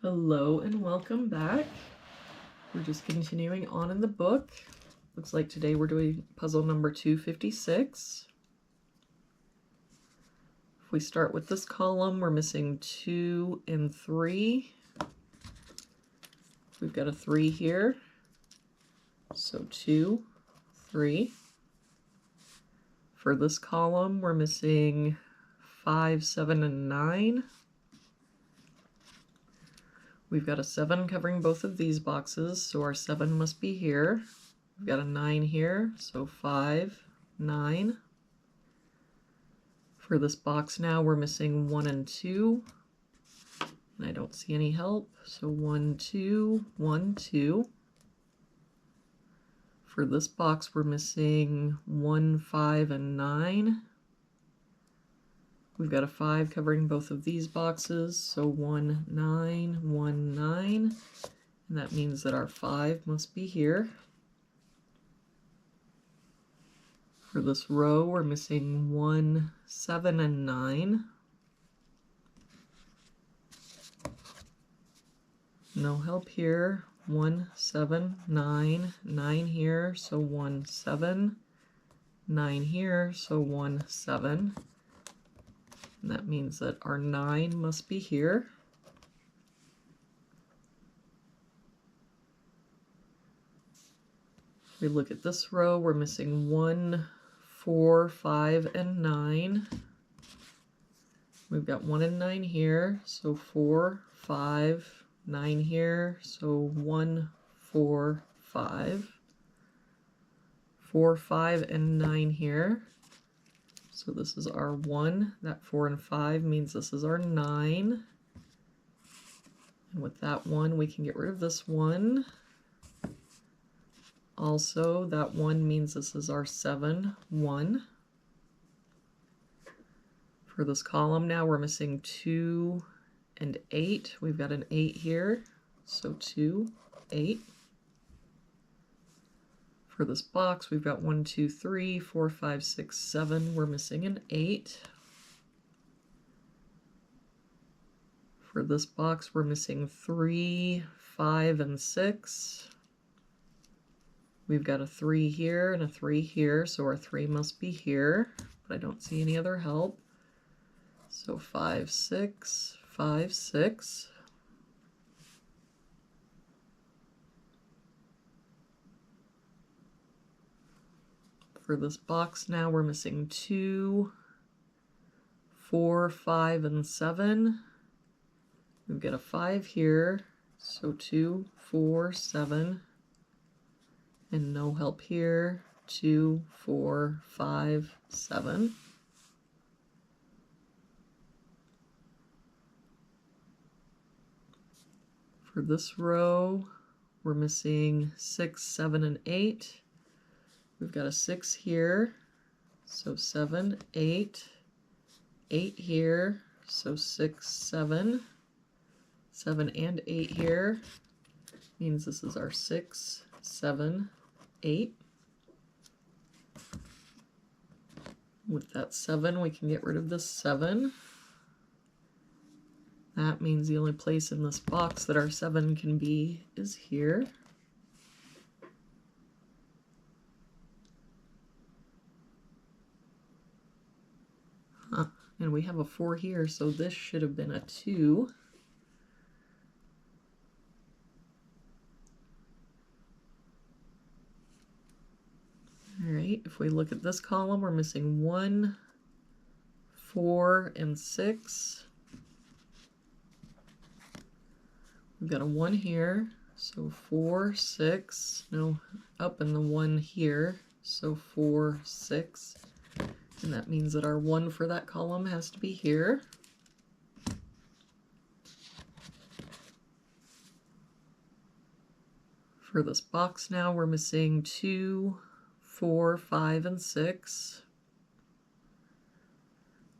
Hello and welcome back. We're just continuing on in the book. Looks like today we're doing puzzle number 256. If we start with this column, we're missing 2 and 3. We've got a 3 here. So 2, 3. For this column, we're missing 5, 7, and 9. We've got a 7 covering both of these boxes, so our 7 must be here. We've got a 9 here, so 5, 9. For this box now, we're missing 1 and 2. And I don't see any help, so 1, 2, 1, 2. For this box, we're missing 1, 5, and 9. We've got a 5 covering both of these boxes, so 1, 9, 1, 9. And that means that our 5 must be here. For this row, we're missing 1, 7, and 9. No help here. 1, 7, 9, 9 here, so 1, 7. 9 here, so 1, 7. And that means that our 9 must be here. If we look at this row, we're missing 1, 4, 5, and 9. We've got 1 and 9 here, so 4, 5, 9 here, so 1, 4, 5. 4, 5, and 9 here. So this is our 1. That 4 and 5 means this is our 9. And with that 1, we can get rid of this 1. Also, that 1 means this is our 7, 1. For this column now, we're missing 2 and 8. We've got an 8 here, so 2, 8. For this box, we've got 1, 2, 3, 4, 5, 6, 7. We're missing an 8. For this box, we're missing 3, 5, and 6. We've got a 3 here and a 3 here, so our 3 must be here, but I don't see any other help. So 5, 6, 5, 6. For this box now, we're missing 2, 4, 5, and 7. We've got a 5 here, so 2, 4, 7. And no help here, 2, 4, 5, 7. For this row, we're missing 6, 7, and 8. We've got a 6 here, so 7, 8. 8 here, so 6, 7. 7 and 8 here means this is our 6, 7, 8. With that 7, we can get rid of this 7. That means the only place in this box that our 7 can be is here. And we have a 4 here, so this should have been a 2. All right, if we look at this column, we're missing 1, 4, and 6. We've got a 1 here, so 4, 6. No, up in the 1 here, so 4, 6. And that means that our 1 for that column has to be here. For this box now, we're missing 2, 4, 5, and 6.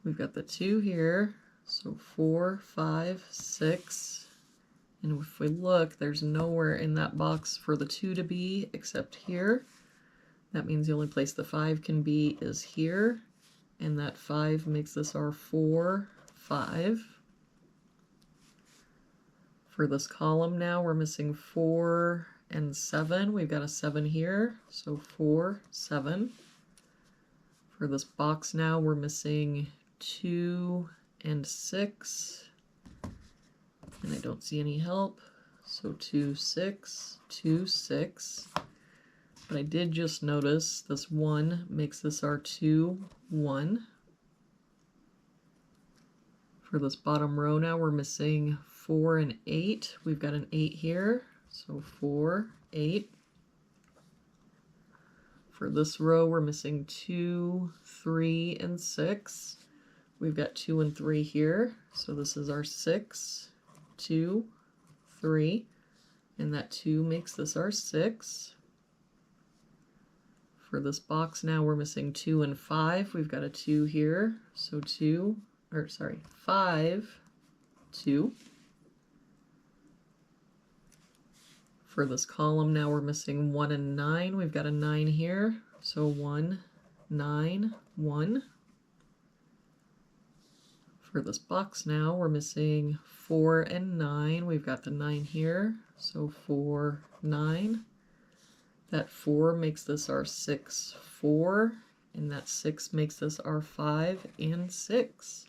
We've got the 2 here, so 4, 5, 6. And if we look, there's nowhere in that box for the 2 to be except here. That means the only place the 5 can be is here. And that 5 makes this our 4, 5. For this column now, we're missing 4 and 7. We've got a 7 here, so 4, 7. For this box now, we're missing 2 and 6. And I don't see any help, so 2, 6, 2, 6. But I did just notice this 1 makes this our 2, 1. For this bottom row now, we're missing 4 and 8. We've got an 8 here, so 4, 8. For this row, we're missing 2, 3, and 6. We've got 2 and 3 here, so this is our 6, 2, 3, and that 2 makes this our 6. For this box now, we're missing 2 and 5. We've got a 2 here, so 5, 2. For this column now, we're missing 1 and 9. We've got a 9 here, so 1, 9, 1. For this box now, we're missing 4 and 9. We've got the 9 here, so 4, 9. That 4 makes this our 6, 4, and that 6 makes this our 5 and 6.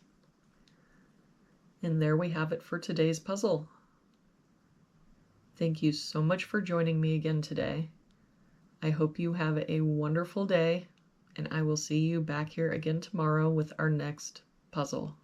And there we have it for today's puzzle. Thank you so much for joining me again today. I hope you have a wonderful day, and I will see you back here again tomorrow with our next puzzle.